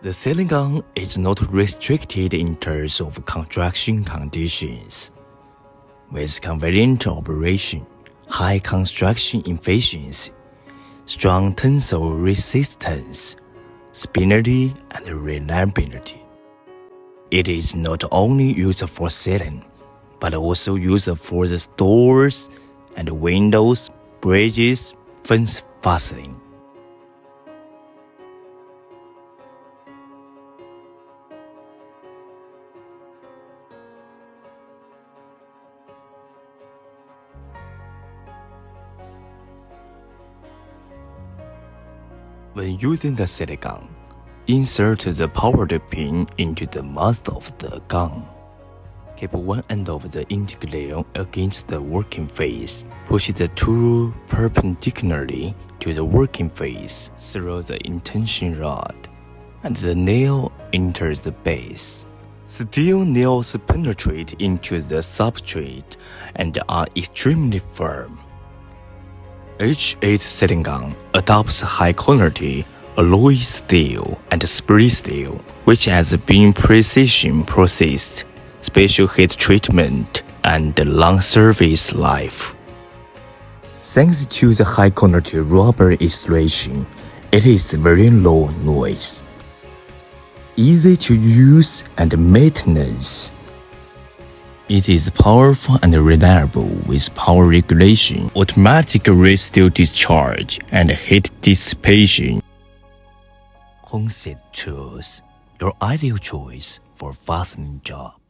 The sealing gun is not restricted in terms of construction conditions. With convenient operation, high construction efficiency, strong tensile resistance, stability, and reliability. It is not only used for sealing, but also used for the doors and windows, bridges, fence fastening. When using the sealing gun, insert the powered pin into the mouth of the gun. Keep one end of the intake nail against the working face. Push the tool perpendicularly to the working face through the intention rod, and the nail enters the base. Steel nails penetrate into the substrate and are extremely firm. H8 sealing gun adopts high-quality alloy steel and spray steel, which has been precision processed, special heat treatment, and long service life. Thanks to the high-quality rubber insulation, it is very low noise, easy to use and maintenance. It is powerful and reliable with power regulation, automatic residue discharge, and heat dissipation. Home Set Tools, your ideal choice for fastening job.